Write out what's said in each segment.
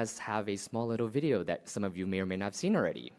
Let's have a small little video that some of you may or may not have seen already.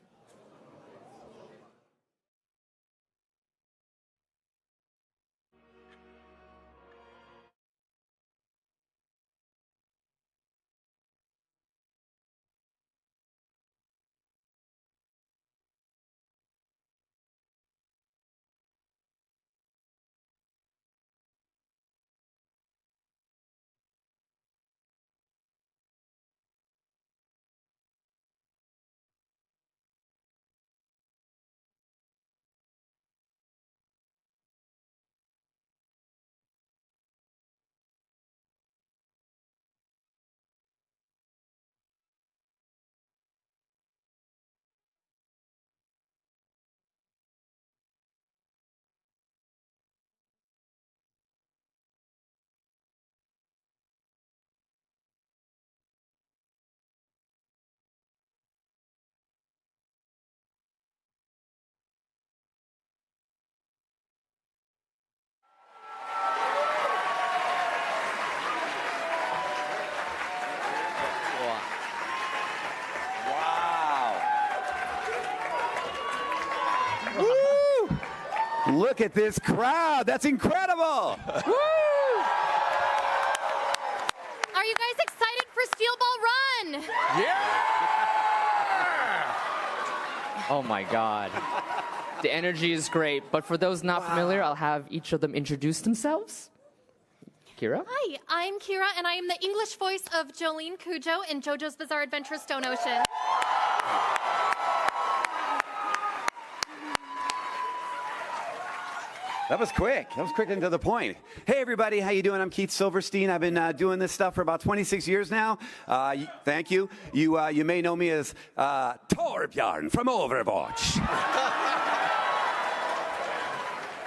Woo! Look at this crowd. That's incredible. Woo! Are you guys excited for Steel Ball Run? Yeah! Oh my God. The energy is great, but for those not familiar, I'll have each of them introduce themselves. Kira? Hi, I'm Kira, and I am the English voice of Jolene Cujo in JoJo's Bizarre Adventure Stone Ocean. That was quick. That was quick and to the point. Hey, everybody. How you doing? I'm Keith Silverstein. I've been doing this stuff for about 26 years now. Thank you. You may know me as Torbjorn from Overwatch.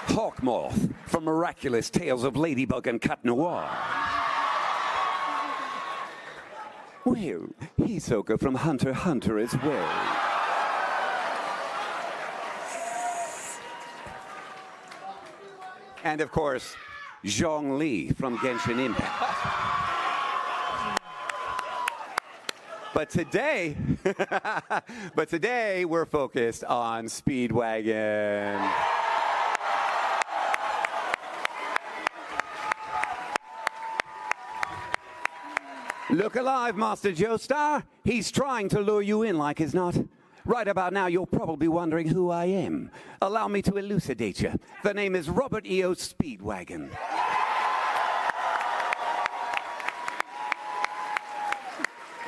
Hawkmoth from Miraculous Tales of Ladybug and Cat Noir. Well, Hisoka from Hunter x Hunter as well. And of course, Zhongli from Genshin Impact. But today we're focused on Speedwagon. Look alive, Master Joestar. He's trying to lure you in like as not. Right about now, you're probably wondering who I am. Allow me to elucidate you. The name is Robert E.O. Speedwagon.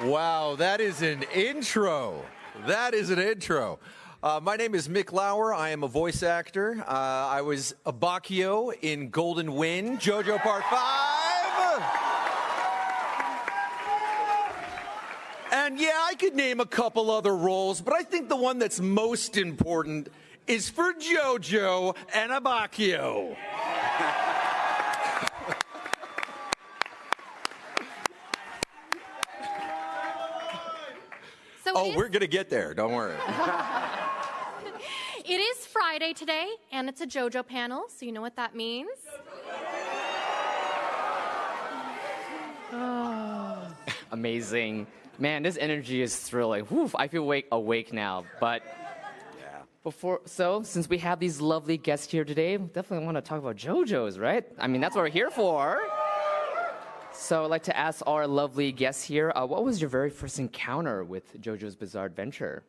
Wow, that is an intro. That is an intro. My name is Mick Lauer. I am a voice actor. I was Abakio in Golden Wind, JoJo Part 5. And yeah, I could name a couple other roles, but I think the one that's most important is for JoJo and Abakio. We're going to get there. Don't worry. It is Friday today, and it's a JoJo panel, so you know what that means. Amazing. Man, this energy is thrilling. Whew, I feel awake now. But since we have these lovely guests here today, definitely want to talk about JoJo's, right? I mean, that's what we're here for. So I'd like to ask our lovely guests here, what was your very first encounter with JoJo's Bizarre Adventure?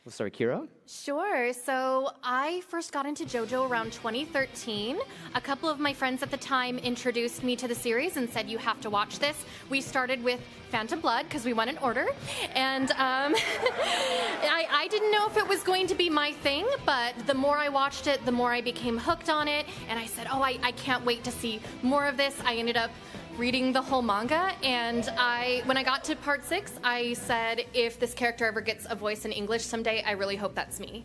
We'll start with Kira. Sure. So I first got into JoJo around 2013. A couple of my friends at the time introduced me to the series and said, you have to watch this. We started with Phantom Blood because we went in order. And I didn't know if it was going to be my thing, but the more I watched it, the more I became hooked on it. And I said, I can't wait to see more of this. I ended up reading the whole manga, and when I got to part 6, I said, if this character ever gets a voice in English someday, I really hope that's me.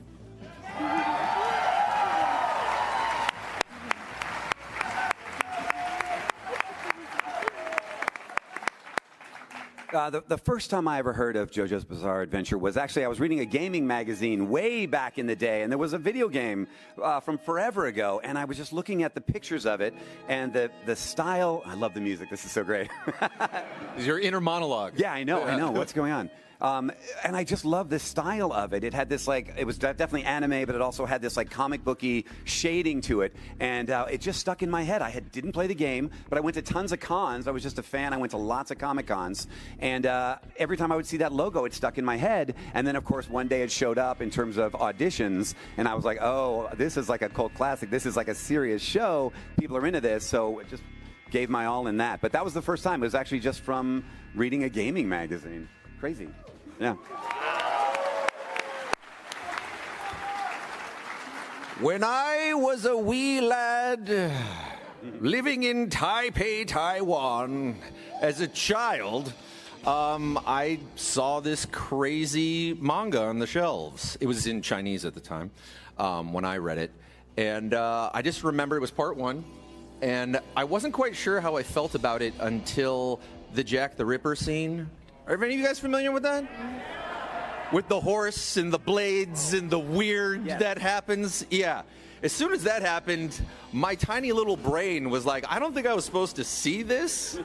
The first time I ever heard of JoJo's Bizarre Adventure was actually I was reading a gaming magazine way back in the day, and there was a video game from forever ago, and I was just looking at the pictures of it, and the style. I love the music. This is so great. Is your inner monologue? Yeah, I know. What's going on? And I just love the style of it. It had this it was definitely anime, but it also had this comic booky shading to it, and it just stuck in my head. I didn't play the game, but I went to tons of cons. I was just a fan. I went to lots of Comic Cons, and every time I would see that logo, it stuck in my head. And then, of course, one day it showed up in terms of auditions, and I was like, oh, this is like a cult classic. This is like a serious show. People are into this, so it just gave my all in that. But that was the first time. It was actually just from reading a gaming magazine. Crazy. Yeah. When I was a wee lad living in Taipei, Taiwan, as a child, I saw this crazy manga on the shelves. It was in Chinese at the time when I read it. And I just remember it was part 1. And I wasn't quite sure how I felt about it until the Jack the Ripper scene. Are any of you guys familiar with that? With the horse and the blades and the weird that happens? Yeah. As soon as that happened, my tiny little brain was like, I don't think I was supposed to see this,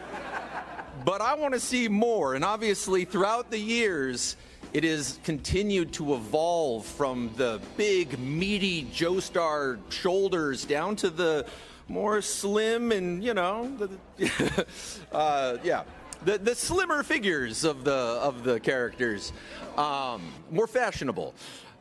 but I want to see more. And obviously, throughout the years, it has continued to evolve from the big, meaty Joestar shoulders down to the more slim and, the slimmer figures of the characters, more fashionable.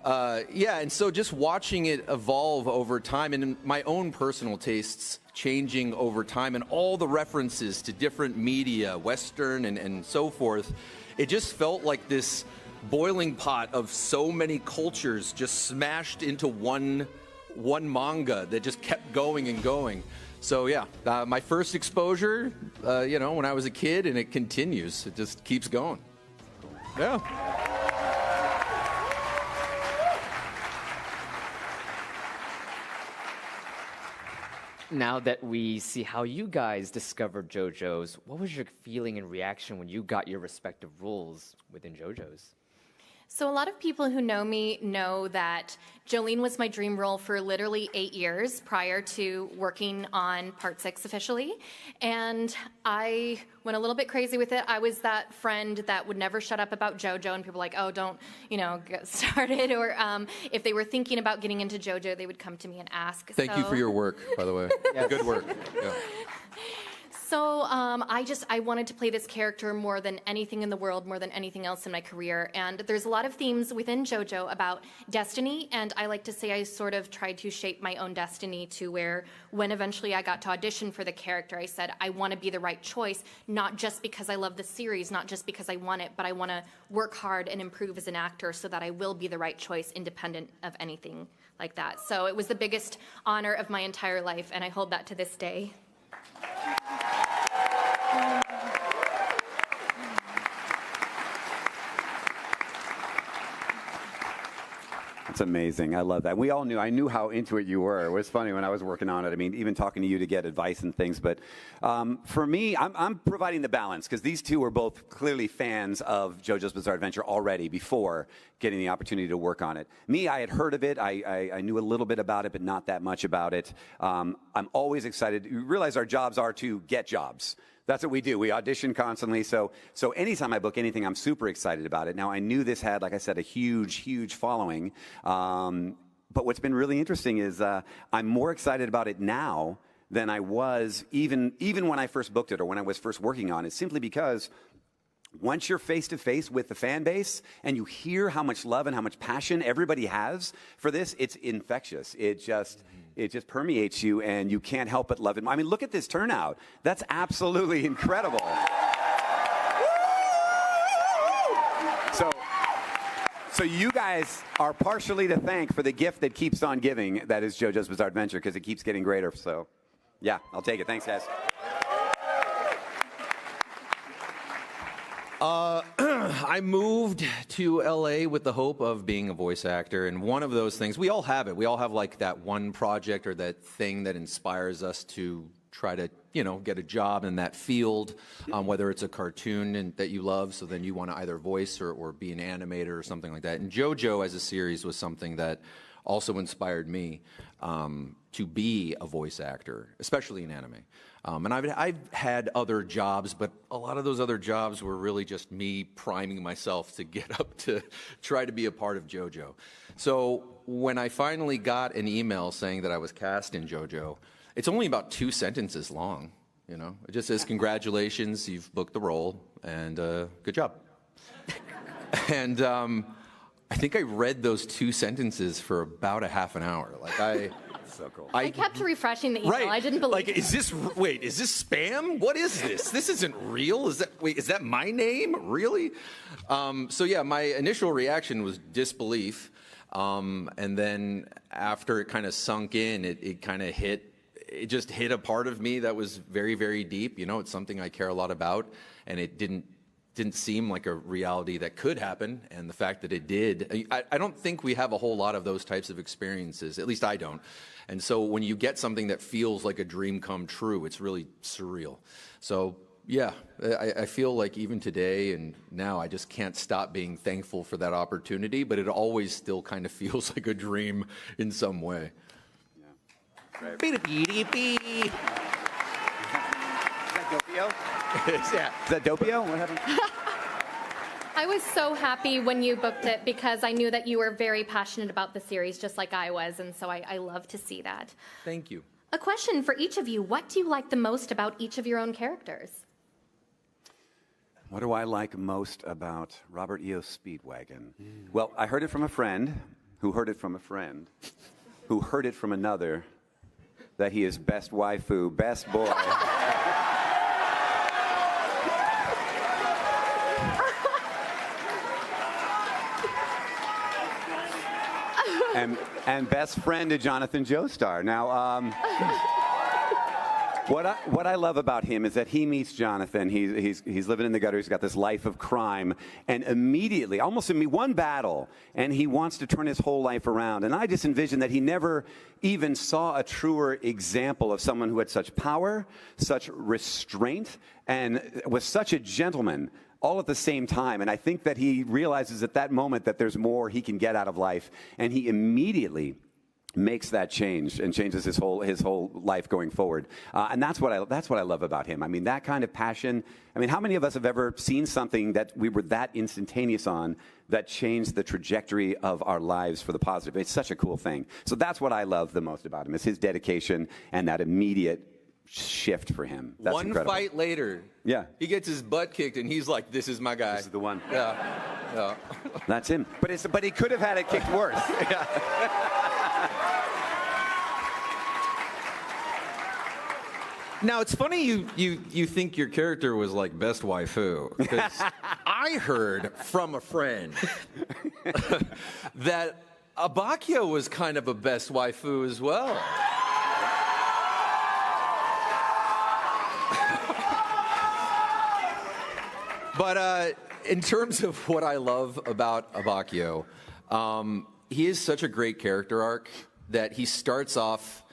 And so just watching it evolve over time, and my own personal tastes changing over time, and all the references to different media, Western and so forth, it just felt like this boiling pot of so many cultures just smashed into one manga that just kept going and going. So my first exposure, when I was a kid, and it continues. It just keeps going. Yeah. Now that we see how you guys discovered JoJo's, what was your feeling and reaction when you got your respective roles within JoJo's? So a lot of people who know me know that Jolene was my dream role for literally 8 years prior to working on Part 6 officially. And I went a little bit crazy with it. I was that friend that would never shut up about JoJo, and people were like, oh, don't, get started. Or if they were thinking about getting into JoJo, they would come to me and ask. Thank you for your work, by the way. Good work. Yeah. So I wanted to play this character more than anything in the world, more than anything else in my career. And there's a lot of themes within JoJo about destiny, and I like to say I sort of tried to shape my own destiny to where when eventually I got to audition for the character, I said, I want to be the right choice, not just because I love the series, not just because I want it, but I want to work hard and improve as an actor so that I will be the right choice independent of anything like that. So it was the biggest honor of my entire life, and I hold that to this day. It's amazing. I love that. I knew how into it you were. It was funny when I was working on it. I mean, even talking to you to get advice and things. But for me, I'm providing the balance, because these two were both clearly fans of JoJo's Bizarre Adventure already before getting the opportunity to work on it. Me, I had heard of it. I knew a little bit about it, but not that much about it. I'm always excited. You realize our jobs are to get jobs. That's what we do. We audition constantly. So anytime I book anything, I'm super excited about it. Now, I knew this had, like I said, a huge, huge following. But what's been really interesting is I'm more excited about it now than I was even when I first booked it or when I was first working on it, simply because once you're face-to-face with the fan base and you hear how much love and how much passion everybody has for this, it's infectious. It just permeates you, and you can't help but love it. I mean, look at this turnout. That's absolutely incredible. So you guys are partially to thank for the gift that keeps on giving, that is JoJo's Bizarre Adventure, because it keeps getting greater. So, yeah, I'll take it. Thanks, guys. I moved to LA with the hope of being a voice actor, and one of those things, we all have it. We all have like that one project or that thing that inspires us to try to, get a job in that field, whether it's a cartoon that you love, so then you want to either voice or be an animator or something like that. And JoJo as a series was something that also inspired me to be a voice actor, especially in anime. And I've had other jobs, but a lot of those other jobs were really just me priming myself to get up to try to be a part of JoJo. So when I finally got an email saying that I was cast in JoJo, it's only about 2 sentences long, It just says, congratulations, you've booked the role, and good job. And I think I read those 2 sentences for about a half an hour. So cool. I kept refreshing the email. Right. I didn't believe it. Is this spam? What is this? This isn't real. Is that my name? Really? So yeah, my initial reaction was disbelief. And then after it kind of sunk in, it kind of just hit a part of me that was very, very deep. It's something I care a lot about, and it didn't seem like a reality that could happen, and the fact that it did, I don't think we have a whole lot of those types of experiences, at least I don't. And so when you get something that feels like a dream come true, it's really surreal. So yeah, I feel like even today and now I just can't stop being thankful for that opportunity, but it always still kind of feels like a dream in some way. Yeah. Right. Beep-a-beep-a-beep. Doppio? Yeah. Is that Doppio? What happened? I was so happy when you booked it because I knew that you were very passionate about the series, just like I was, and so I love to see that. Thank you. A question for each of you. What do you like the most about each of your own characters? What do I like most about Robert E.O.'s Speedwagon? Well, I heard it from a friend, who heard it from a friend, who heard it from another, that he is best waifu, best boy. And best friend to Jonathan Joestar. Now, what I love about him is that he meets Jonathan. He's living in the gutter. He's got this life of crime, and immediately, almost in one battle, and he wants to turn his whole life around. And I just envision that he never even saw a truer example of someone who had such power, such restraint, and was such a gentleman, all at the same time. And I think that he realizes at that moment that there's more he can get out of life, and he immediately makes that change and changes his whole life going forward. And that's what I love about him. I mean, that kind of passion. I mean, how many of us have ever seen something that we were that instantaneous on that changed the trajectory of our lives for the positive? It's such a cool thing. So that's what I love the most about him, is his dedication and that immediate shift for him. That's One incredible. fight later, yeah, he gets his butt kicked, and he's like, "This is my guy. This is the one." Yeah. That's him. But he could have had it kicked worse. Now, it's funny you think your character was like best waifu, because I heard from a friend that Abakio was kind of a best waifu as well. But in terms of what I love about Abakio, he is such a great character arc that he starts off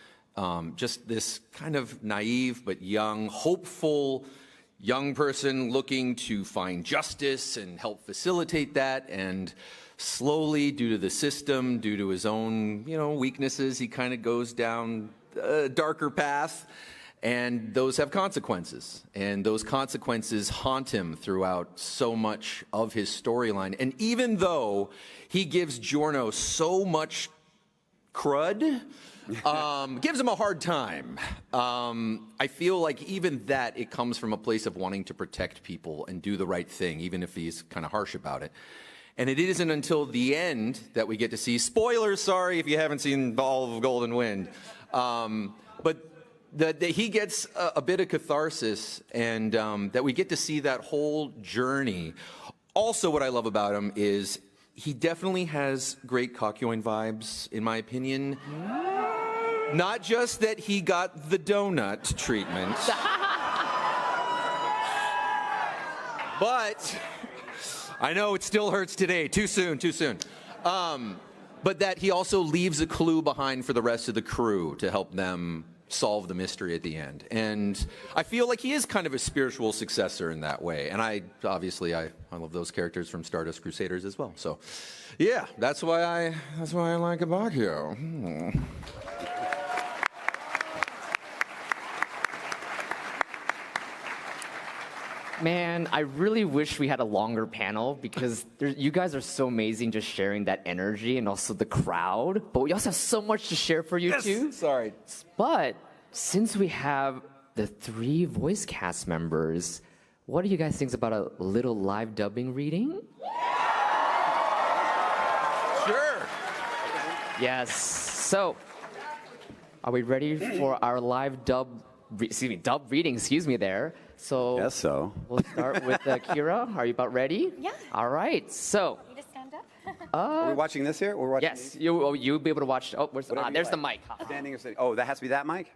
just this kind of naive but young, hopeful young person looking to find justice and help facilitate that. And slowly, due to the system, due to his own, weaknesses, he kind of goes down a darker path. And those have consequences. And those consequences haunt him throughout so much of his storyline. And even though he gives Giorno so much crud, gives him a hard time, I feel like even that, it comes from a place of wanting to protect people and do the right thing, even if he's kind of harsh about it. And it isn't until the end that we get to see, spoilers, sorry if you haven't seen all of Golden Wind, but that he gets a bit of catharsis, and that we get to see that whole journey. Also, what I love about him is he definitely has great Kakyoin vibes, in my opinion. Not just that he got the donut treatment, but I know it still hurts today. Too soon. But that he also leaves a clue behind for the rest of the crew to help them solve the mystery at the end. And I feel like he is kind of a spiritual successor in that way. And I love those characters from Stardust Crusaders as well. So, yeah, that's why I like Abakio. Man, I really wish we had a longer panel because you guys are so amazing just sharing that energy and also the crowd. But we also have so much to share for you too. Sorry. But since we have the 3 voice cast members, what do you guys think about a little live dubbing reading? Sure. Yes. So, are we ready for our live dub reading? There. So. Guess so. We'll start with Kira. Are you about ready? Yeah. All right. So. You just stand up. Are we watching this here? We're watching. Yes. You'll be able to watch. Oh, there's the mic. Standing or sitting? Oh, that has to be that mic?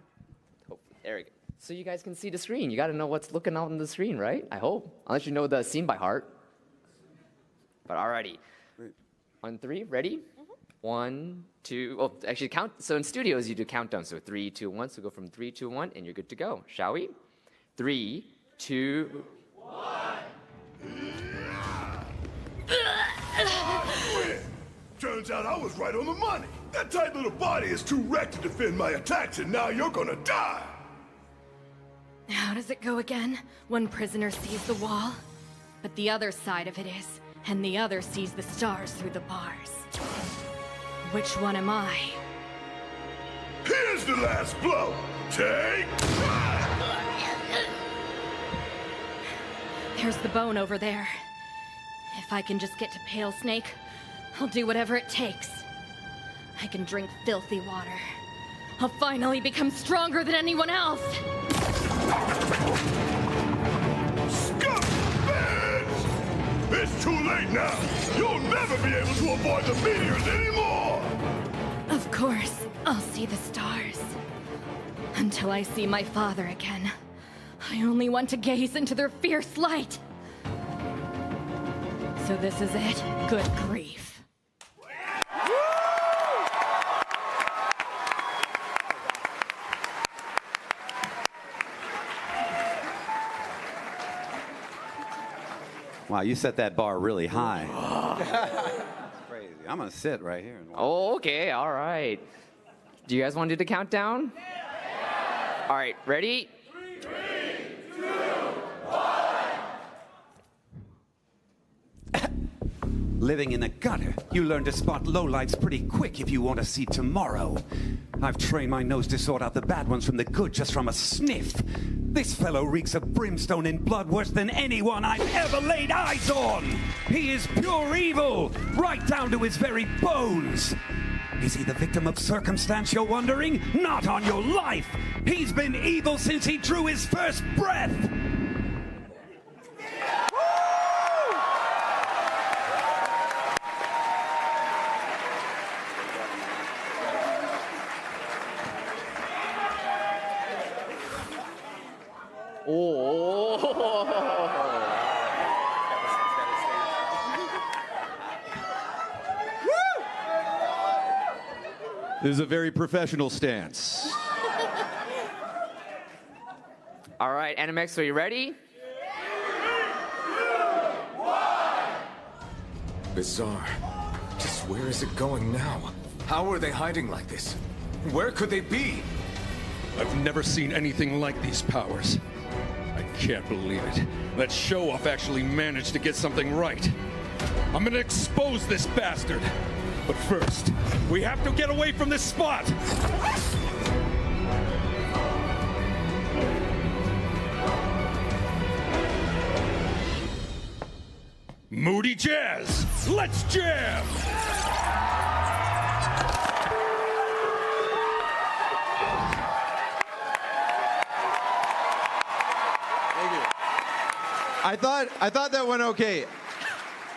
Oh, there we go. So you guys can see the screen. You got to know what's looking out on the screen, right? I hope. Unless you know the scene by heart. But alrighty. On 3, ready? 1, 2. Oh, actually count. So in studios you do countdown. So 3, 2, 1. So go from 3, 2, 1, and you're good to go. Shall we? 3, 2, 1. Turns out I was right on the money. That tight little body is too wrecked to defend my attacks, and now you're gonna die. How does it go again? One prisoner sees the wall, but the other side of it is, and the other sees the stars through the bars. Which one am I? Here's the last blow. Take that! There's the bone over there. If I can just get to Pale Snake, I'll do whatever it takes. I can drink filthy water. I'll finally become stronger than anyone else. Scumbag! It's too late now. You'll never be able to avoid the meteors anymore. Of course, I'll see the stars. Until I see my father again. I only want to gaze into their fierce light. So this is it. Good grief. Wow, you set that bar really high. Crazy. I'm gonna sit right here and watch. Oh, okay. All right. Do you guys want to do the countdown? Yeah. All right. Ready? 3, 2, 1. Living in a gutter, you learn to spot lowlights pretty quick if you want to see tomorrow. I've trained my nose to sort out the bad ones from the good just from a sniff. This fellow reeks of brimstone and blood worse than anyone I've ever laid eyes on. He is pure evil, right down to his very bones. Is he the victim of circumstance, you're wondering? Not on your life. He's been evil since he drew his first breath. This is a very professional stance. All right, Animex, are you ready? Bizarre. Just where is it going now? How are they hiding like this? Where could they be? I've never seen anything like these powers. I can't believe it. That show-off actually managed to get something right. I'm gonna expose this bastard. But first, we have to get away from this spot! Moody Jazz, let's jam! Thank you. I thought that went okay.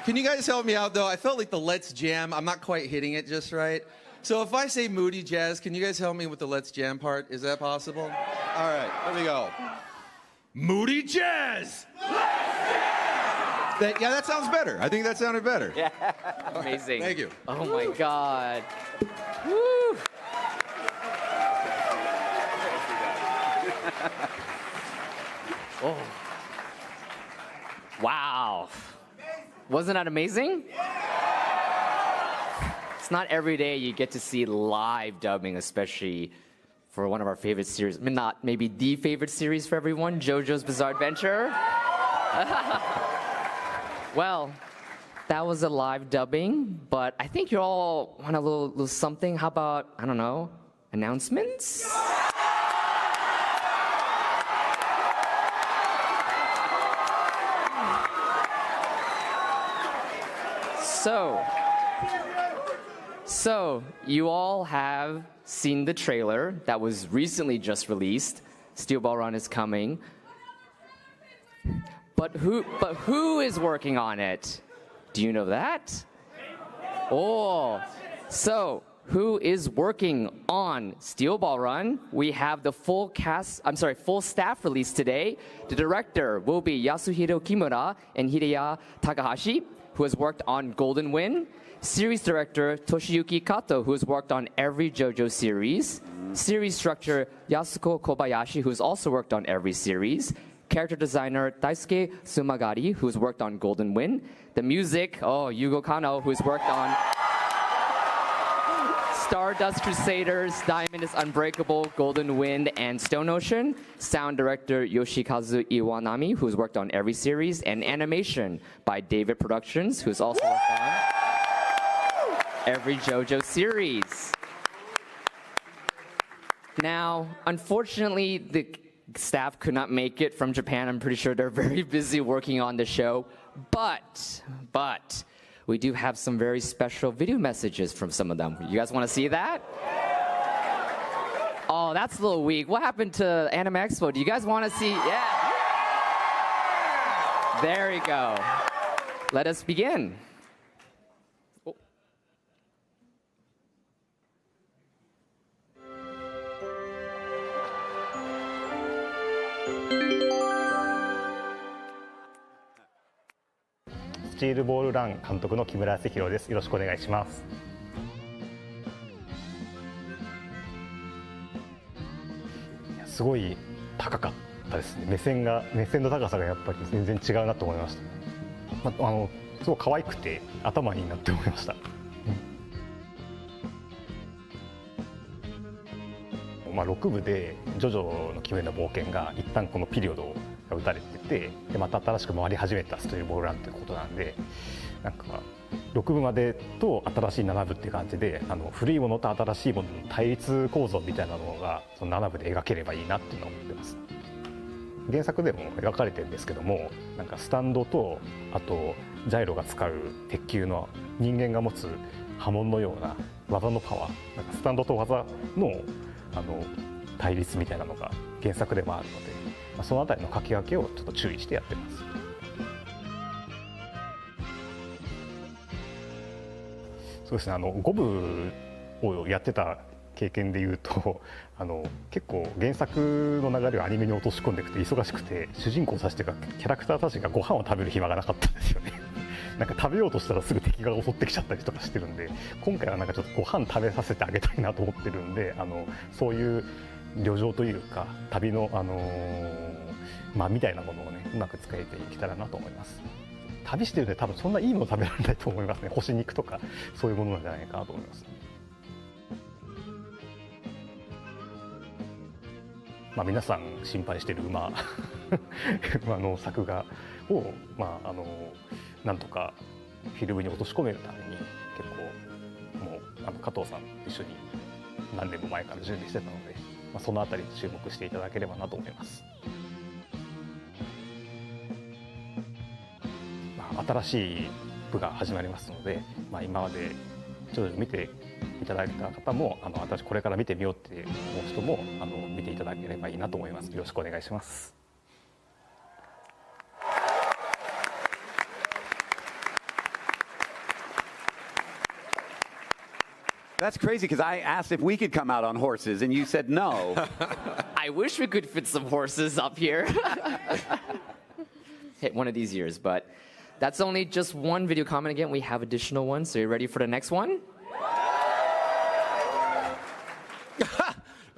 Can you guys help me out, though? I felt like the Let's Jam, I'm not quite hitting it just right. So if I say Moody Jazz, can you guys help me with the Let's Jam part? Is that possible? All right, here we go. Moody Jazz! That sounds better. I think that sounded better. Yeah. Amazing. Thank you. Oh my God. Woo. Oh. Wow. Wasn't that amazing? It's not every day you get to see live dubbing, especially for one of our favorite series. I mean, not maybe the favorite series for everyone, JoJo's Bizarre Adventure. Well, that was a live dubbing, but I think you all want a little something. How about, I don't know, announcements? So you all have seen the trailer that was recently just released. Steel Ball Run is coming. But who is working on it? Do you know that? Oh, so who is working on Steel Ball Run? We have the full staff release today. The director will be Yasuhiro Kimura and Hideya Takahashi, who has worked on Golden Wind. Series director Toshiyuki Kato, who has worked on every JoJo series. Series structurer Yasuko Kobayashi, who's also worked on every series. Character designer Daisuke Sumagari, who's worked on Golden Wind. The music, Yugo Kano, who's worked on Stardust Crusaders, Diamond is Unbreakable, Golden Wind, and Stone Ocean. Sound director Yoshikazu Iwanami, who's worked on every series. And animation by David Productions, who's also worked on every JoJo series. Now, unfortunately, the staff could not make it from Japan. I'm pretty sure they're very busy working on the show. But we do have some very special video messages from some of them. You guys want to see that? Oh, that's a little weak. What happened to Anime Expo? Do you guys want to see? Yeah. There we go. Let us begin.スチールボールラン監督の木村康弘です。よろしくお願いします。すごい高かったですね。目線の高さがやっぱり全然違うなと思いました。すごい可愛くて頭いいなって思いました。6部でジョジョの奇妙な冒険が一旦このピリオドが打たれてて、でまた新しく回り始めたストーリーボールランってことなんで、なんか6部までと新しい7部っていう感じで、古いものと新しいものの対立構造みたいなのがその7部で描ければいいなっていうのを思ってます。原作でも描かれてるんですけども、なんかスタンドとあとジャイロが使う鉄球の人間が持つ波紋のような技のパワー、なんかスタンドと技の対立みたいなのが原作でもあるので、そのあたりの書き分けをちょっと注意してやってます。そうですね、5部をやってた経験でいうと結構原作の流れをアニメに落とし込んでいくと忙しくて、主人公たちというかキャラクターたちがご飯を食べる暇がなかったんですよね。なんか食べようとしたらすぐ敵が襲ってきちゃったりとかしてるんで、今回はなんかちょっとご飯食べさせてあげたいなと思ってるんで、そういう旅情というか旅のみたいなものをね、うまく使えていけたらなと思います。旅してるんで多分そんないいもの食べられないと思いますね。干し肉とかそういうものなんじゃないかなと思います。皆さん心配している馬の作画をなんとかフィルムに落とし込めるために結構もう加藤さんと一緒に何年も前から準備してたので、そのあたり注目していただければなと思います。新しい部が始まりますので、今まで徐々に見ていただいた方も私これから見てみようって思う人も見ていただければいいなと思います。よろしくお願いします。That's crazy because I asked if we could come out on horses and you said no. I wish we could fit some horses up here. Hit one of these years, but that's only just one video comment. Again, we have additional ones. So you ready for the next one?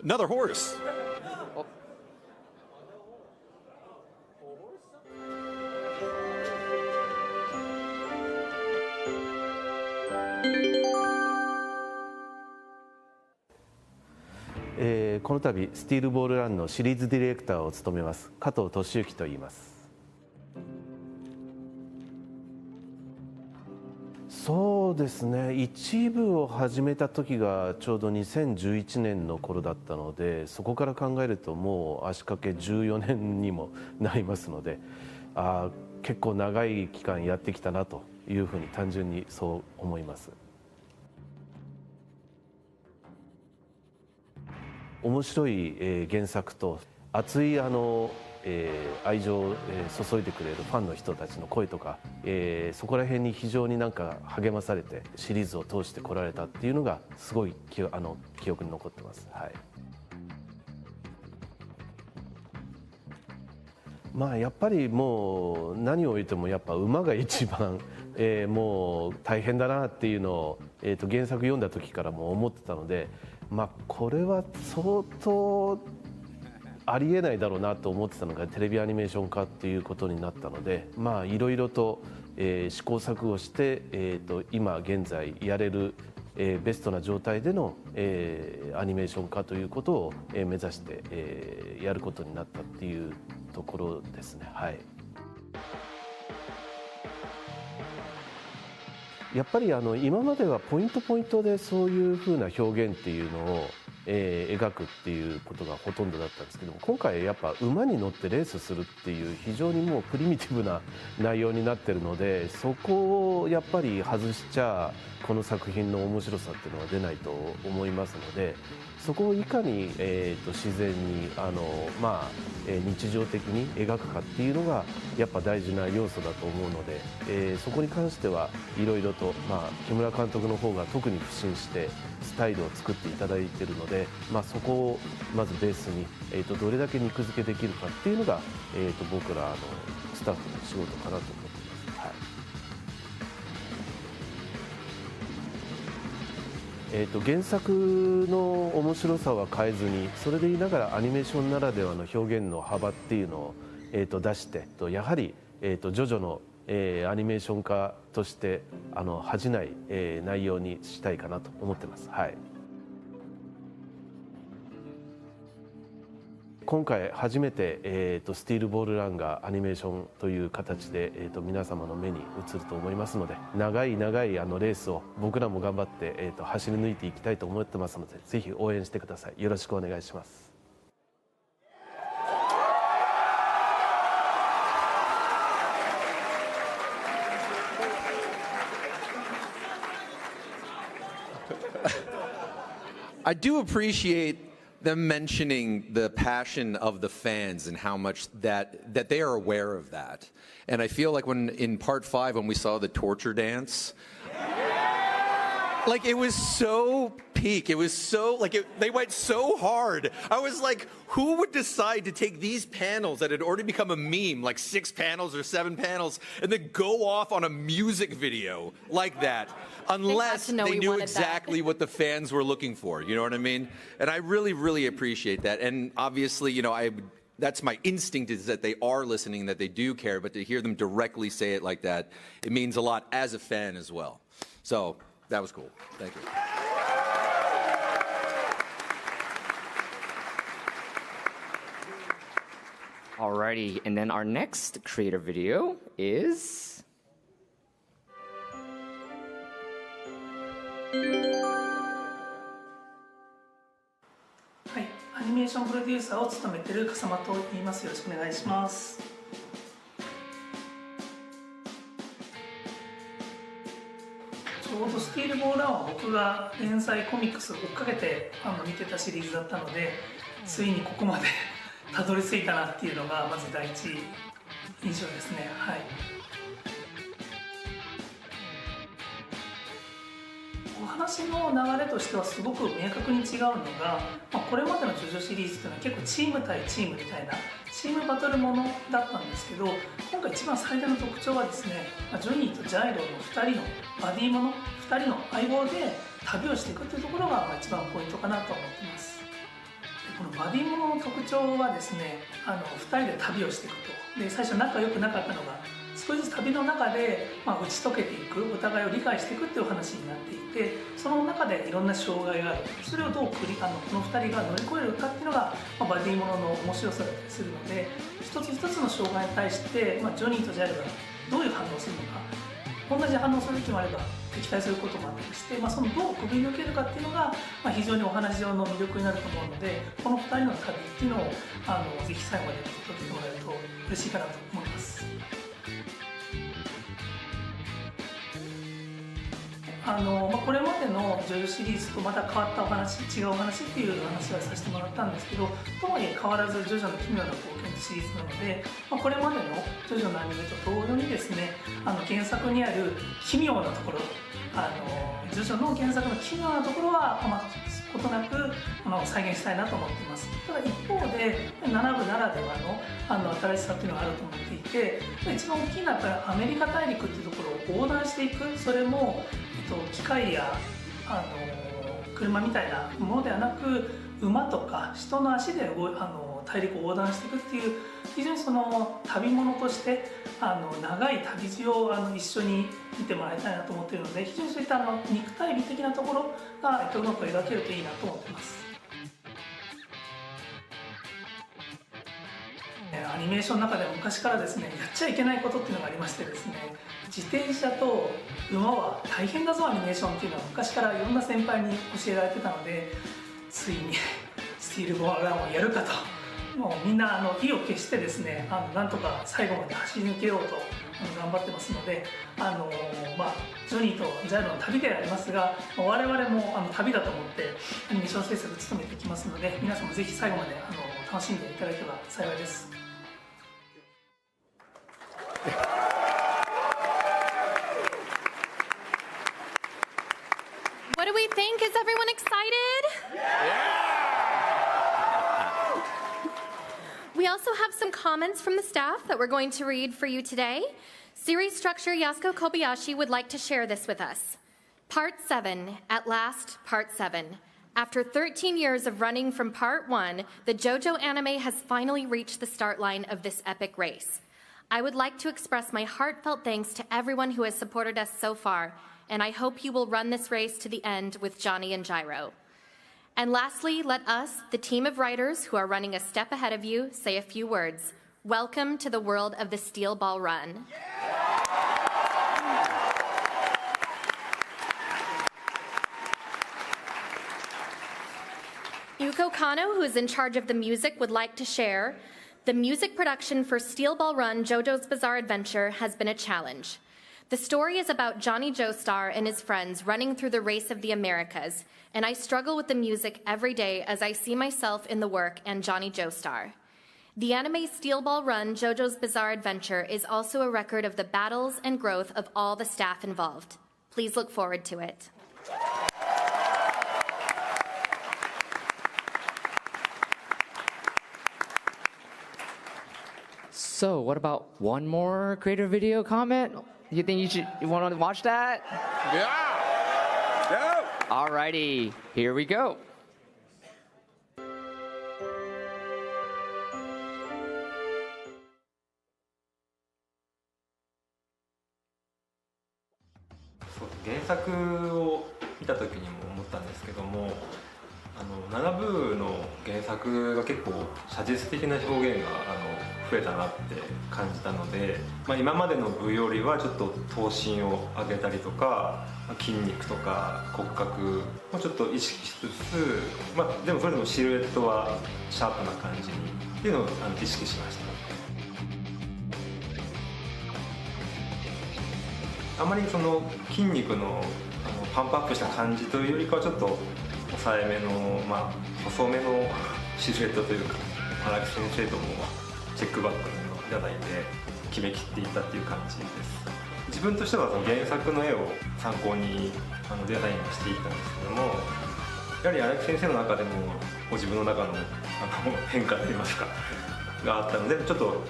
Another horse. この度スティールボールランのシリーズディレクターを務めます加藤俊之と言います。そうですね、一部を始めた時がちょうど2011年の頃だったので、そこから考えるともう足掛け14年にもなりますので、結構長い期間やってきたなというふうに単純にそう思います。面白い原作と熱い愛情を注いでくれるファンの人たちの声とか、そこら辺に非常になんか励まされてシリーズを通してこられたっていうのがすごい記憶に残ってます。はい。まあやっぱりもう何を言ってもやっぱ馬が一番、もう大変だなっていうのを、原作読んだ時からも思ってたので、まあこれは相当ありえないだろうなと思ってたのがテレビアニメーション化っていうことになったので、まあいろいろと、試行錯誤して、今現在やれる、ベストな状態での、アニメーション化ということを、目指して、やることになったっていうところですね。はい。やっぱり今まではポイントポイントでそういうふうな表現っていうのを描くっていうことがほとんどだったんですけども、今回やっぱ馬に乗ってレースするっていう非常にもうプリミティブな内容になってるので、そこをやっぱり外しちゃこの作品の面白さっていうのは出ないと思いますので、そこをいかに、自然に日常的に描くかっていうのがやっぱ大事な要素だと思うので、そこに関してはいろいろと、木村監督の方が特に腐心してスタイルを作っていただいているので、そこをまずベースに、どれだけ肉付けできるかっていうのが、僕らスタッフの仕事かなと思ってます。原作の面白さは変えずに、それで言いながらアニメーションならではの表現の幅っていうのを、出して、やはり、ジョジョの、アニメーション化として恥じない、内容にしたいかなと思ってます。はい。今回初めて、スティールボールランがアニメーションという形で、皆様の目に映ると思いますので、長い長いレースを僕らも頑張って、走り抜いていきたいと思ってますので、ぜひ応援してください。よろしくお願いします。I do appreciate them mentioning the passion of the fans and how much that they are aware of that. And I feel like when in part 5 when we saw the torture dance, like it was so peak. It was so they went so hard. I was like, who would decide to take these panels that had already become a meme, like 6 panels or 7 panels, and then go off on a music video like that? Unless they knew exactly what the fans were looking for, you know what I mean? And I really, really appreciate that. And obviously, you know, that's my instinct is that they are listening, that they do care, but to hear them directly say it like that, it means a lot as a fan as well. So that was cool. Thank you. Alrighty, and then our next creator video is... はい、アニメーションプロデューサーを務めている笠間と言います。よろしくお願いします。ちょうどスティールボールランは僕が連載コミックスを追っかけて見てたシリーズだったので、ついにここまでたどり着いたなっていうのがまず第一印象ですね。はい。お話の流れとしてはすごく明確に違うのが、これまでのジョジョシリーズというのは結構チーム対チームみたいなチームバトルものだったんですけど、今回一番最大の特徴はですね、ジョニーとジャイロの2人のバディもの、2人の相棒で旅をしていくというところが一番ポイントかなと思っています。このバディものの特徴はですね、2人で旅をしていくと。で、最初仲良くなかったのが少しずつ旅の中で、打ち解けていく、お互いを理解していくっていう話になっていて、その中でいろんな障害がある、それをどうこの2人が乗り越えるかっていうのが、バディものの面白さだったりするので、一つ一つの障害に対して、ジョニーとジャイルがどういう反応をするのか、同じ反応する時もあれば敵対することもあったりして、そのどうくぐり抜けるかっていうのが、非常にお話上の魅力になると思うので、この2人の旅っていうのをぜひ最後まで届けてもらえると嬉しいかなと思います。これまでのジョジョシリーズとまた変わったお話、違うお話っていう話はさせてもらったんですけど、とはいえ変わらずジョジョの奇妙な冒険シリーズなので、これまでのジョジョのアニメと同様にですね、原作にある奇妙なところ、ジョジョの原作の奇妙なところはことなく再現したいなと思っています。ただ一方で7部ならではの新しさっていうのがあると思っていて、一番大きいのはやっぱりアメリカ大陸っていうところを横断していく、それも、機械や車みたいなものではなく、馬とか人の足で大陸を横断していくっていう、非常にその旅物として長い旅路を一緒に見てもらいたいなと思っているので、非常にそういった肉体美的なところがうまく描けるといいなと思っています。アニメーションの中では昔からですね、やっちゃいけないことっていうのがありましてですね、自転車と馬は大変だぞアニメーションっていうのは昔からいろんな先輩に教えられてたので、ついにスティールボーランをやるかと、もうみんな意を決してですね、なんとか最後まで走り抜けようと頑張ってますので、ジョニーとジャイロの旅ではありますが、我々も旅だと思ってアニメーション制作を務めていきますので、皆さんもぜひ最後まで楽しんでいただければ幸いです。What do we think? Is everyone excited? We also have some comments from the staff that we're going to read for you today. Series structure Yasuko Kobayashi would like to share this with us. Part 7, at last, Part 7. After 13 years of running from Part 1, the JoJo anime has finally reached the start line of this epic race. I would like to express my heartfelt thanks to everyone who has supported us so far, and I hope you will run this race to the end with Johnny and Gyro. And lastly, let us, the team of writers who are running a step ahead of you, say a few words. Welcome to the world of the Steel Ball Run. Yuko Kano, who is in charge of the music, would like to share, the music production for Steel Ball Run JoJo's Bizarre Adventure has been a challenge. The story is about Johnny Joestar and his friends running through the race of the Americas, and I struggle with the music every day as I see myself in the work and Johnny Joestar. The anime Steel Ball Run JoJo's Bizarre Adventure is also a record of the battles and growth of all the staff involved. Please look forward to it. So, what about one more creator video comment? You think you want to watch that? Yeah! Go! Alrighty, here we go. So, 原作を見た時にも思ったんですけども、7部の原作が結構写実的な表現が増えたなって感じたので、今までの部よりはちょっと頭身を上げたりとか筋肉とか骨格をちょっと意識しつつ、でもそれでもシルエットはシャープな感じにっていうのを意識しました。あまりその筋肉のパンプアップした感じというよりかはちょっと抑えめの、細めのシルエットというか、荒木先生ともチェックバックのいただいて決めきっていったっていう感じです。自分としてはその原作の絵を参考にデザインしていったんですけども、やはり荒木先生の中でもご自分の中の変化といいますかがあったので、ちょっと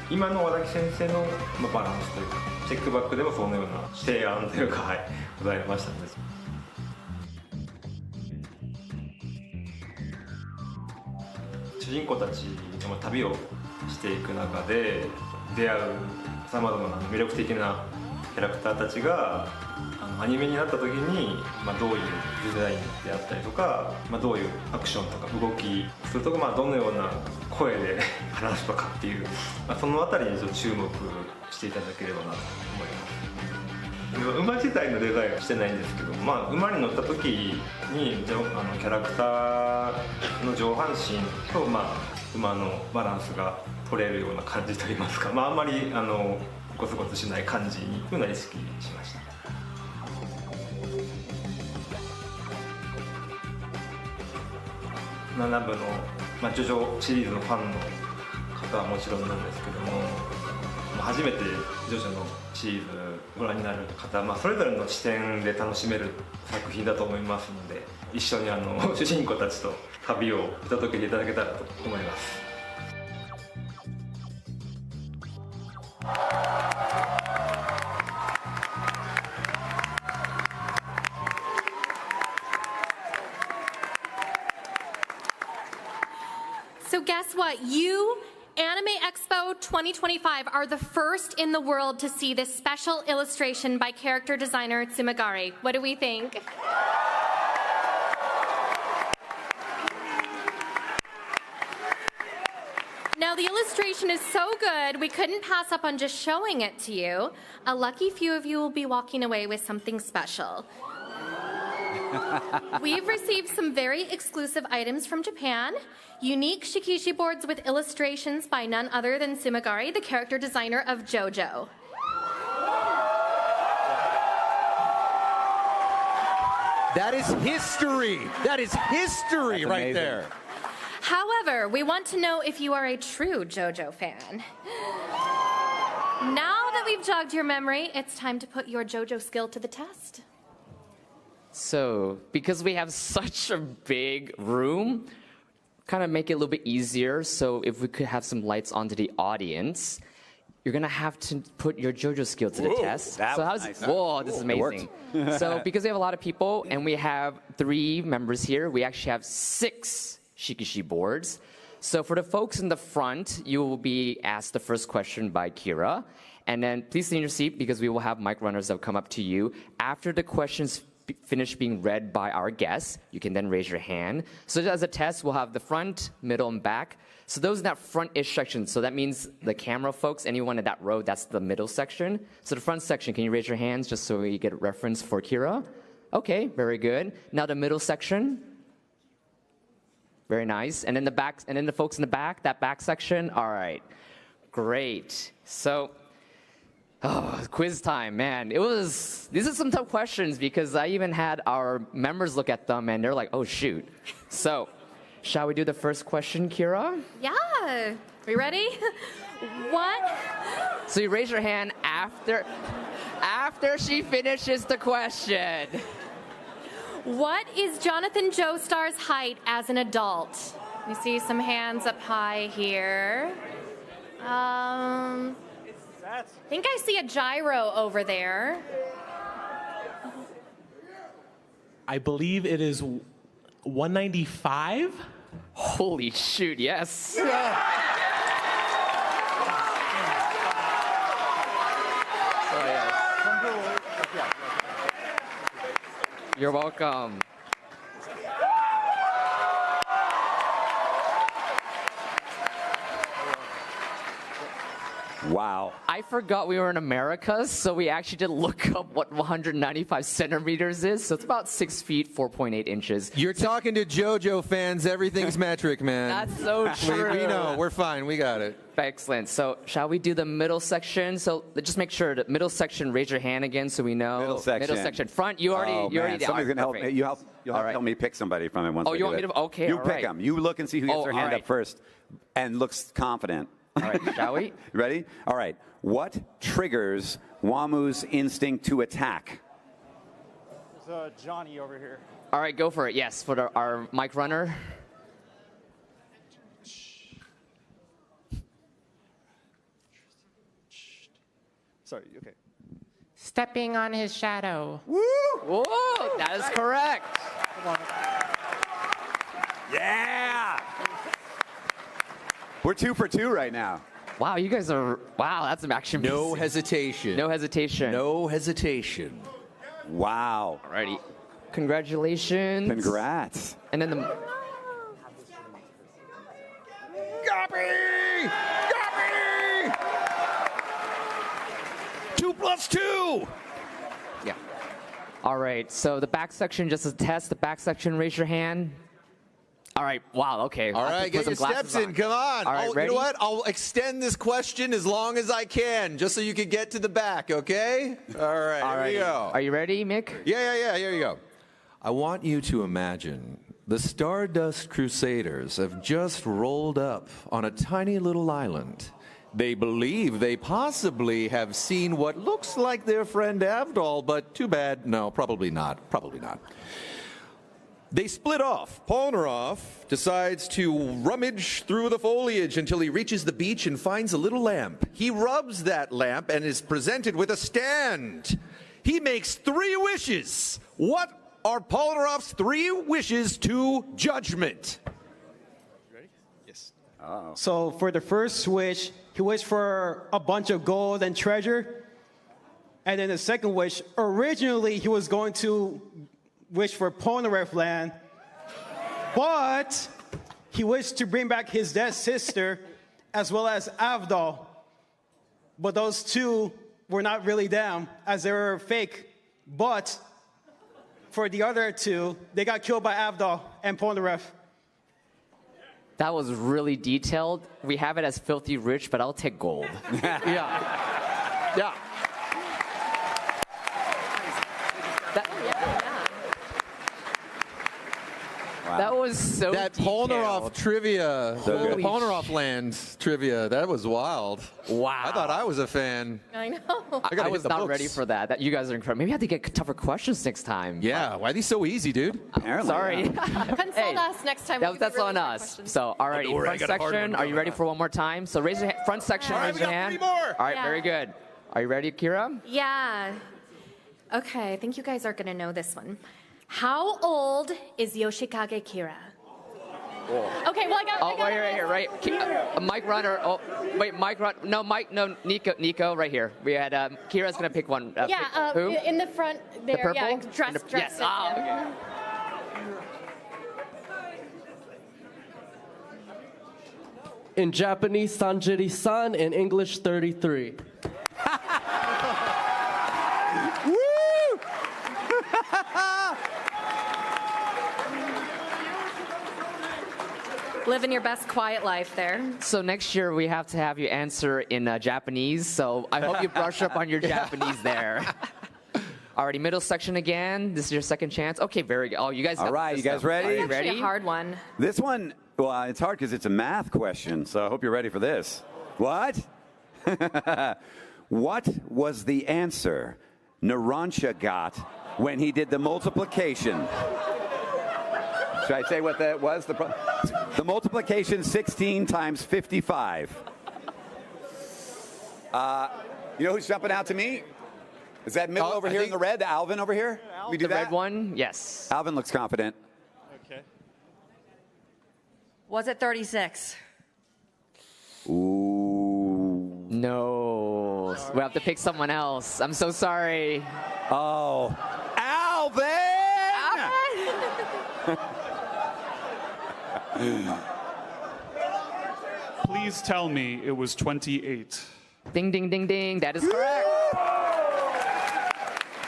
今の荒木先生のバランスというか、チェックバックでもそのような提案というか、ございましたので。主人公たちの旅をしていく中で出会うさまざまな魅力的なキャラクターたちがアニメになった時に、どういうデザインであったりとか、どういうアクションとか動きするとか、どのような声で話すのかっていう、そのあたりにちょっと注目していただければなと思います。馬自体のデザインはしてないんですけど、馬に乗った時にキャラクターの上半身と、馬のバランスが取れるような感じといいますか、あんまりゴツゴツしない感じにいうのを意識しました。7部の、ジョジョシリーズのファンの方はもちろんなんですけども、初めてジョジョのシリーズご覧になる方、それぞれの視点で楽しめる作品だと思いますので、一緒に主人公たちと旅を見届けていただけたらと思います。So guess what? You, Anime Expo 2025, are the first in the world to see this special illustration by character designer Tsumagari. What do we think? Now, the illustration is so good, we couldn't pass up on just showing it to you. A lucky few of you will be walking away with something special. We've received some very exclusive items from Japan. Unique shikishi boards with illustrations by none other than Tsumagari, the character designer of JoJo. That is history. That is history right there. However, we want to know if you are a true JoJo fan. Now that we've jogged your memory, it's time to put your JoJo skill to the test. So, because we have such a big room, kind of make it a little bit easier. So, if we could have some lights onto the audience, you're gonna have to put your JoJo skill to the test. That so, was nice. Whoa, this is amazing. So, because we have a lot of people and we have 3 members here, we actually have 6 shikishi boards. So, for the folks in the front, you will be asked the first question by Kira, and then please stay in your seat because we will have mic runners that will come up to you after the questions finish being read by our guests. You can then raise your hand. So as a test, we'll have the front, middle, and back. So those in that front-ish section, so that means the camera folks, anyone in that row, that's the middle section. So the front section, can you raise your hands just so we get a reference for Kira? Okay, very good. Now the middle section. Very nice. And then the back, and then the folks in the back, that back section. All right, great. So, quiz time, man. These are some tough questions because I even had our members look at them and they're like, oh, shoot. So, shall we do the first question, Kira? Yeah. We ready? What? So you raise your hand after she finishes the question. What is Jonathan Joestar's height as an adult? We see some hands up high here. I think I see a gyro over there. I believe it is 195. Holy shoot, yes. You're welcome. Wow. I forgot we were in America, so we actually did look up what 195 centimeters is. So it's about 6 feet, 4.8 inches. You're talking to JoJo fans. Everything's metric, man. That's so true. We know. We're fine. We got it. Excellent. So shall we do the middle section? So just make sure the middle section, raise your hand again so we know. Middle section. Middle section. Front, you already did. Somebody's going to help me. You'll have to help me pick somebody from it once I you do want it. me to? Okay, You all pick right. them. You look and see who gets their hand up first and looks confident. All right, shall we? Ready? All right. What triggers Wamu's instinct to attack? There's Johnny over here. All right, go for it. Yes, for our mic runner. Sorry, okay. Stepping on his shadow. Woo! Whoa, that is correct. Come on. Yeah! We're 2 for 2 right now. Wow, you guys are, wow, that's some action. No hesitation. No hesitation. No hesitation. Wow. Alrighty. Congratulations. Congrats. And then the... Copy! Copy! 2 plus 2! Yeah. All right, so the back section, just a test. The back section, raise your hand. All right, wow, okay. All right, get your steps in, come on. All right, ready? You know what? I'll extend this question as long as I can, just so you can get to the back, okay? All right, here we go. Are you ready, Mick? Yeah, here you go. I want you to imagine the Stardust Crusaders have just rolled up on a tiny little island. They believe they possibly have seen what looks like their friend Avdol, but too bad. No, probably not. Probably not. They split off. Polnareff decides to rummage through the foliage until he reaches the beach and finds a little lamp. He rubs that lamp and is presented with a stand. He makes 3 wishes. What are Polnareff's 3 wishes to Judgment? Ready? Yes. Uh-oh. So for the first wish, he wished for a bunch of gold and treasure. And then the second wish, originally he was going to wish for Polnareff land, but he wished to bring back his dead sister as well as Avdol. But those 2 were not really them, as they were fake. But for the other 2, they got killed by Avdol and Polnareff. That was really detailed. We have it as filthy rich, but I'll take gold. Yeah. Wow. That was so That detailed. Polnareff trivia, So the good. Polnareff land trivia, that was wild. Wow. I thought I was a fan. I know. I was not ready for that. You guys are incredible. Maybe I have to get tougher questions next time. Yeah, why are these so easy, dude? Apparently. Sorry. Consult us next time. That's on us. So, alrighty, Don't worry, I front got a hard section. one Are you ready for one more time? So raise your front section. All right, Raise we your got hand. 3 more. All right, Yeah. very good. Are you ready, Kira? Yeah. Okay, I think you guys are going to know this one. How old is Yoshikage Kira? Okay, well, I got right here, right. Mike Runner. Oh, wait, Mike Run. No, Mike. No, Nico, right here. We had Kira's gonna pick one. Who? In the front there. The purple? Yeah, Yes. dress. Okay. In Japanese, Sanjiri-san. In English, 33. Living your best quiet life there. So next year we have to have you answer in Japanese. So I hope you brush up on your Japanese there. Alrighty, middle section again. This is your second chance. Okay, very good. Oh, you guys. All right, you guys ready? Are you It's actually ready? a hard one. This one, well, it's hard because it's a math question, so I hope you're ready for this. What? What was the answer Narancia got when he did the multiplication? Should I say what that was? The multiplication 16 times 55. You know who's jumping out to me? Is that middle over here in the red? Alvin over here? We do The that? red one? Yes. Alvin looks confident. Okay. Was it 36? Ooh. No. We have to pick someone else. I'm so sorry. Oh. Alvin! Please tell me it was 28. Ding, ding, ding, ding. That is correct.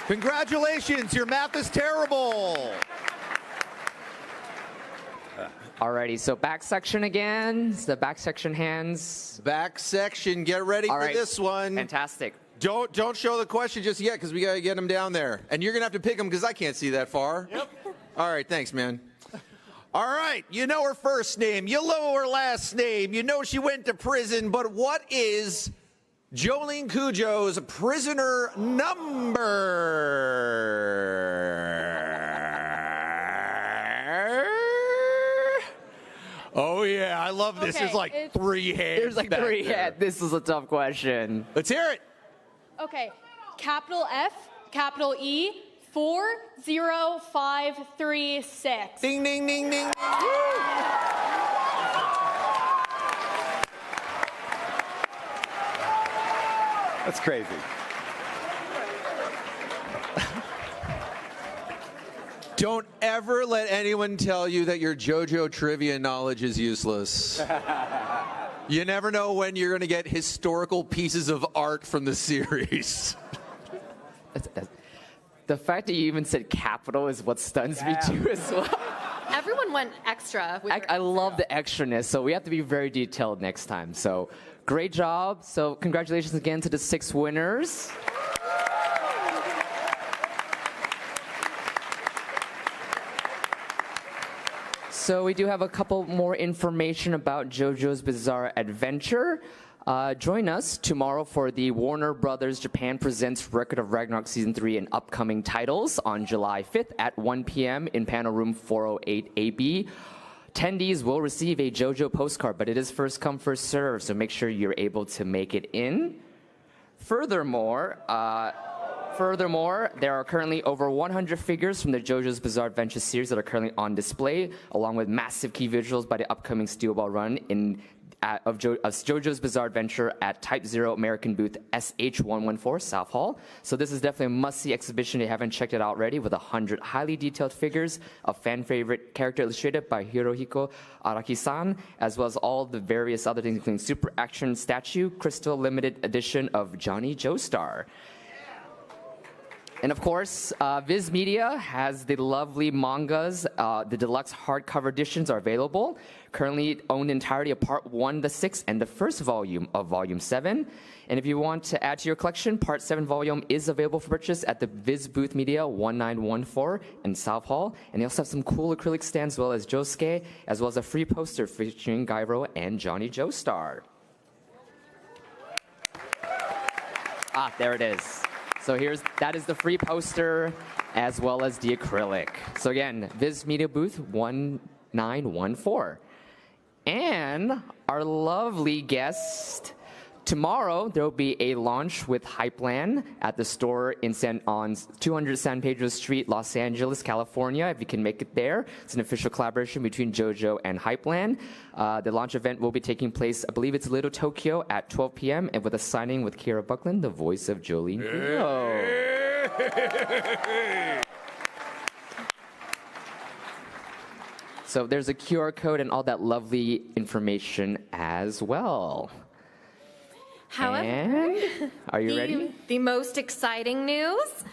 Congratulations, your math is terrible. Alrighty, so back section again. It's the back section hands. Back section, get ready All for right. this one. Fantastic. Don't show the question just yet because we got to get them down there. And you're going to have to pick them because I can't see that far. Yep. All right, thanks, man. All right, you know her first name. You know her last name. You know she went to prison. But what is Jolene Cujo's prisoner number? Oh, yeah, I love this. Okay, There's like it's- 3 hands. There's like back 3 there. hands. This is a tough question. Let's hear it. Okay, capital F, capital E, 40536. Ding, ding, ding, ding. That's crazy. Don't ever let anyone tell you that your JoJo trivia knowledge is useless. You never know when you're going to get historical pieces of art from the series. The fact that you even said capital is what stuns me too as well. Everyone went extra. I love the extraness, so we have to be very detailed next time. So great job. So congratulations again to the 6 winners. So we do have a couple more information about JoJo's Bizarre Adventure. Join us tomorrow for the Warner Brothers Japan Presents Record of Ragnarok Season 3 and upcoming titles on July 5th at 1 p.m. in panel room 408AB. Attendees will receive a JoJo postcard, but it is first come, first serve, so make sure you're able to make it in. Furthermore, there are currently over 100 figures from the JoJo's Bizarre Adventure series that are currently on display, along with massive key visuals by the upcoming Steel Ball Run of JoJo's Bizarre Adventure at Type 0 American booth SH114 South Hall. So this is definitely a must-see exhibition if you haven't checked it out already, with 100 highly detailed figures of fan-favorite character illustrated by Hirohiko Araki-san, as well as all the various other things, including Super Action Statue, Crystal Limited Edition of Johnny Joestar. And of course, Viz Media has the lovely mangas. The deluxe hardcover editions are available. Currently owned entirety of Part 1, the 6th, and the first volume of Volume 7. And if you want to add to your collection, Part 7 volume is available for purchase at the Viz Booth Media 1914 in South Hall. And they also have some cool acrylic stands, as well as Josuke, as well as a free poster featuring Gairo and Johnny Joestar. Ah, there it is. So that is the free poster as well as the acrylic. So again, Viz Media Booth 1914. And our lovely guest, tomorrow there will be a launch with Hypeland at the store on 200 San Pedro Street, Los Angeles, California, if you can make it there. It's an official collaboration between JoJo and Hypeland. The launch event will be taking place, I believe it's Little Tokyo, at 12 p.m. and with a signing with Kira Buckland, the voice of Jolene Kuno. So there's a QR code and all that lovely information as well. However, are you ready? The most exciting news.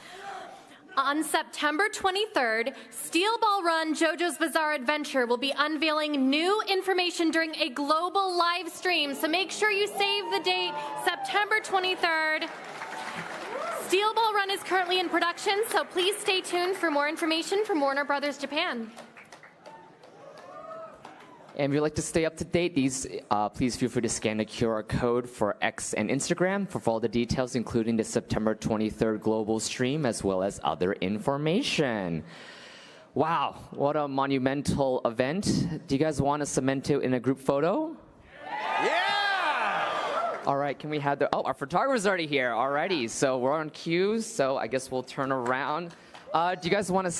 On September 23rd, Steel Ball Run JoJo's Bizarre Adventure will be unveiling new information during a global live stream. So make sure you save the date, September 23rd. Steel Ball Run is currently in production, so please stay tuned for more information from Warner Brothers Japan. And if you'd like to stay up to date, please feel free to scan the QR code for X and Instagram for all the details, including the September 23rd global stream, as well as other information. Wow, what a monumental event. Do you guys want to cement it in a group photo? Yeah! All right, can we have our photographer's already here. Alrighty, so we're on cue, so I guess we'll turn around. Do you guys want to